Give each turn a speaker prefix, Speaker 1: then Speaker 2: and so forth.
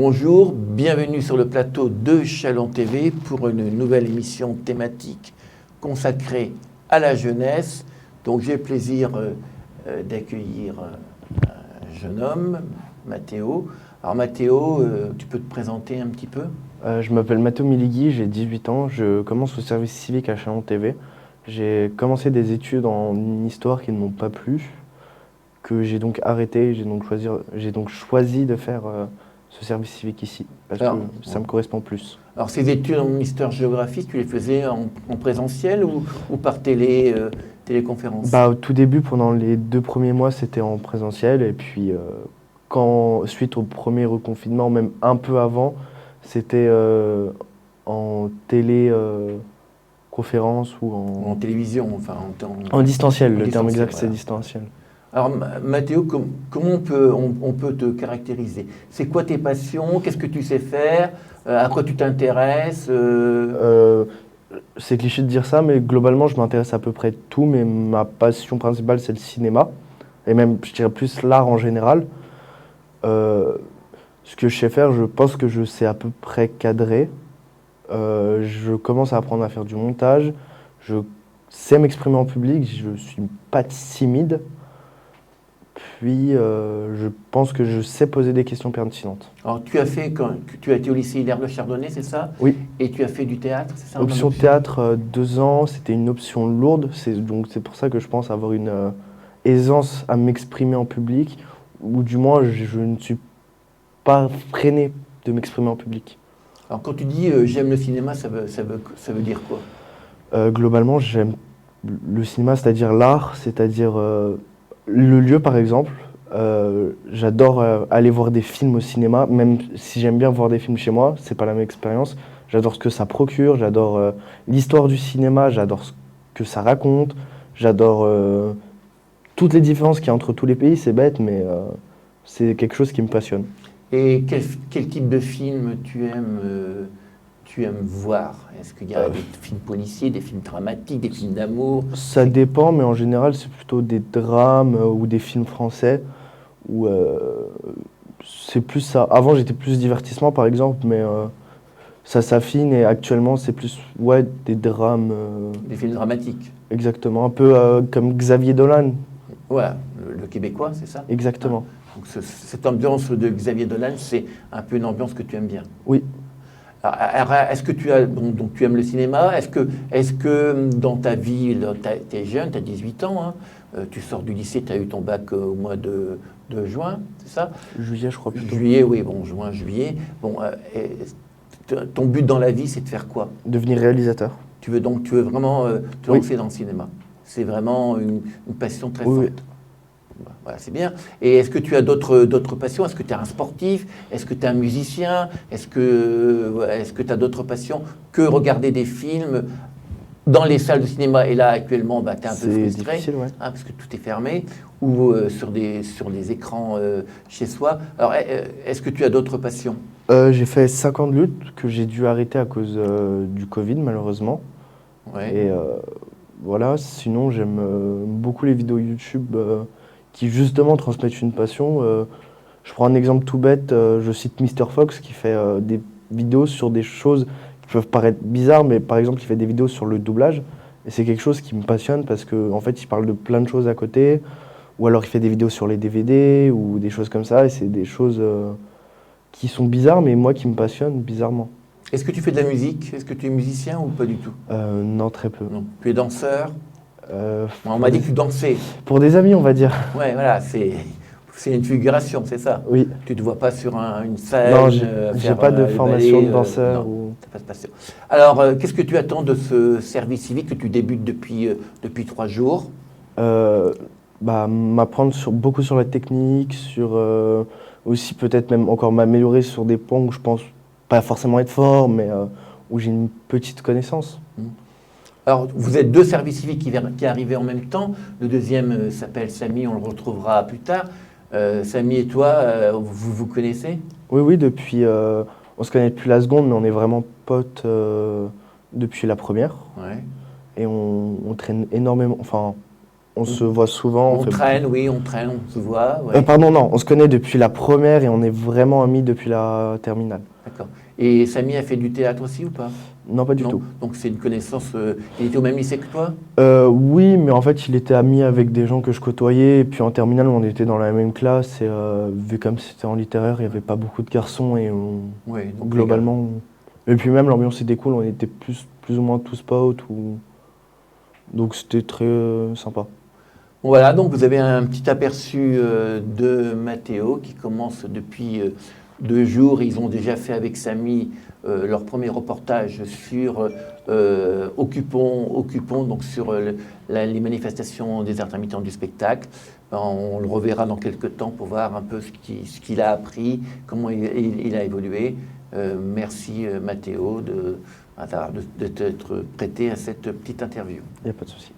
Speaker 1: Bonjour, bienvenue sur le plateau de Chalon TV pour une nouvelle émission thématique consacrée à la jeunesse. Donc j'ai le plaisir d'accueillir un jeune homme, Mathéo. Alors Mathéo, tu peux te présenter un petit peu?
Speaker 2: Je m'appelle Mathéo Miligui, j'ai 18 ans, je commence le service civique à Chalon TV. J'ai commencé des études en histoire qui ne m'ont pas plu, que j'ai donc arrêté, j'ai donc choisi de faire ce service civique ici, parce que ça me correspond plus.
Speaker 1: Alors ces études en histoire-géographie, tu les faisais en présentiel ou par téléconférence?
Speaker 2: Au tout début, pendant les 2 premiers mois, c'était en présentiel, et puis suite au premier reconfinement, même un peu avant, c'était en téléconférence ou
Speaker 1: En télévision, enfin
Speaker 2: en distanciel, le terme
Speaker 1: distanciel,
Speaker 2: exact c'est
Speaker 1: voilà.
Speaker 2: distanciel.
Speaker 1: Alors Mathéo, comment on peut te caractériser? C'est quoi tes passions? Qu'est-ce que tu sais faire? À quoi tu t'intéresses?
Speaker 2: C'est cliché de dire ça, mais globalement je m'intéresse à peu près tout, mais ma passion principale c'est le cinéma, et même je dirais plus l'art en général. Ce que je sais faire, je pense que je sais à peu près cadrer. Je commence à apprendre à faire du montage. Je sais m'exprimer en public. Je suis pas timide. Puis, je pense que je sais poser des questions pertinentes.
Speaker 1: Alors tu as été au lycée Hilaire de Chardonnay, c'est ça?
Speaker 2: Oui.
Speaker 1: Et tu as fait du théâtre, c'est ça?
Speaker 2: Option théâtre, 2 ans. C'était une option lourde. Donc c'est pour ça que je pense avoir une aisance à m'exprimer en public. Ou du moins, je ne suis pas freiné de m'exprimer en public.
Speaker 1: Alors quand tu dis j'aime le cinéma, ça veut dire quoi?
Speaker 2: Globalement, j'aime le cinéma, c'est-à-dire l'art, c'est-à-dire le lieu par exemple. J'adore aller voir des films au cinéma, même si j'aime bien voir des films chez moi, c'est pas la même expérience. J'adore ce que ça procure, j'adore l'histoire du cinéma, j'adore ce que ça raconte, j'adore toutes les différences qu'il y a entre tous les pays, c'est bête, mais c'est quelque chose qui me passionne.
Speaker 1: Et quel type de film tu aimes voir? Est-ce qu'il y a des films policiers, des films dramatiques, des films d'amour?
Speaker 2: Ça dépend, mais en général, c'est plutôt des drames ou des films français. Où, c'est plus ça. Avant, j'étais plus divertissement, par exemple, mais ça s'affine et actuellement, c'est plus des drames.
Speaker 1: Des films dramatiques?
Speaker 2: Exactement, un peu comme Xavier Dolan.
Speaker 1: Voilà, le Québécois, c'est ça?
Speaker 2: Exactement.
Speaker 1: Donc cette ambiance de Xavier Dolan, c'est un peu une ambiance que tu aimes bien.
Speaker 2: Oui.
Speaker 1: Alors, est-ce que donc tu aimes le cinéma? Est-ce que dans ta vie, tu es jeune, tu as 18 ans, hein, tu sors du lycée, tu as eu ton bac au mois de juin, c'est ça?
Speaker 2: Juillet, je crois plutôt.
Speaker 1: Juillet, oui, bon, juin, juillet. Bon, ton but dans la vie, c'est de faire quoi?
Speaker 2: Devenir réalisateur.
Speaker 1: Tu veux vraiment te lancer dans le cinéma? C'est vraiment une passion très forte.
Speaker 2: Oui.
Speaker 1: Voilà, c'est bien. Et est-ce que tu as d'autres passions? Est-ce que tu es un sportif? Est-ce que tu es un musicien? Est-ce que tu as d'autres passions que regarder des films dans les salles de cinéma? Et là, actuellement, tu es un peu frustré,
Speaker 2: difficile, ouais.
Speaker 1: parce que tout est fermé, ou sur des écrans chez soi. Alors, est-ce que tu as d'autres passions?
Speaker 2: J'ai fait 5 ans de lutte que j'ai dû arrêter à cause du Covid, malheureusement.
Speaker 1: Ouais.
Speaker 2: Et voilà, sinon, j'aime beaucoup les vidéos YouTube qui justement transmettent une passion. Je prends un exemple tout bête, je cite Mr. Fox qui fait des vidéos sur des choses qui peuvent paraître bizarres, mais par exemple il fait des vidéos sur le doublage, et c'est quelque chose qui me passionne parce qu'en fait il parle de plein de choses à côté, ou alors il fait des vidéos sur les DVD ou des choses comme ça, et c'est des choses qui sont bizarres, mais moi qui me passionnent bizarrement.
Speaker 1: Est-ce que tu fais de la musique? Est-ce que tu es musicien ou pas du tout?
Speaker 2: Non, très peu.
Speaker 1: Non. Tu es danseur? On m'a
Speaker 2: Pour
Speaker 1: dit que tu dansais.
Speaker 2: Pour des amis, on va dire.
Speaker 1: Ouais, voilà, c'est une figuration, c'est ça?
Speaker 2: Oui.
Speaker 1: Tu ne te vois pas sur une scène?
Speaker 2: Non, j'ai pas de formation de danseur.
Speaker 1: T'as pas de passion. Alors, qu'est-ce que tu attends de ce service civique que tu débutes depuis 3 jours?
Speaker 2: M'apprendre beaucoup sur la technique, sur aussi peut-être même encore m'améliorer sur des points où je pense pas forcément être fort, mais où j'ai une petite connaissance.
Speaker 1: Alors, vous êtes 2 services civiques qui arrivaient en même temps. Le deuxième s'appelle Samy, on le retrouvera plus tard. Samy et toi, vous vous connaissez?
Speaker 2: Oui, depuis... on se connaît depuis la seconde, mais on est vraiment potes depuis la première.
Speaker 1: Ouais.
Speaker 2: Et on traîne énormément... Enfin, On se voit souvent.
Speaker 1: On traîne, oui, on traîne, on se voit. Ouais.
Speaker 2: Pardon, non, on se connaît depuis la première et on est vraiment amis depuis la terminale.
Speaker 1: D'accord. Et Samy a fait du théâtre aussi ou pas?
Speaker 2: Non, pas du
Speaker 1: Non.
Speaker 2: tout.
Speaker 1: Donc c'est une connaissance. Il était au même lycée que toi?
Speaker 2: Oui, mais en fait, il était ami avec des gens que je côtoyais. Et puis en terminale, on était dans la même classe. Et vu comme c'était en littéraire, il n'y avait pas beaucoup de garçons. Et
Speaker 1: Oui, donc
Speaker 2: globalement. Et puis même, l'ambiance était cool. On était plus ou moins tous potes. Donc c'était très sympa.
Speaker 1: Bon, voilà, donc vous avez un petit aperçu de Mathéo qui commence depuis 2 jours. Ils ont déjà fait avec Samy leur premier reportage sur Occupons, donc sur les manifestations des intermittents du spectacle. On le reverra dans quelques temps pour voir un peu ce qu'il a appris, comment il a évolué. Merci Mathéo de t'être prêté à cette petite interview.
Speaker 2: Il n'y a pas de souci.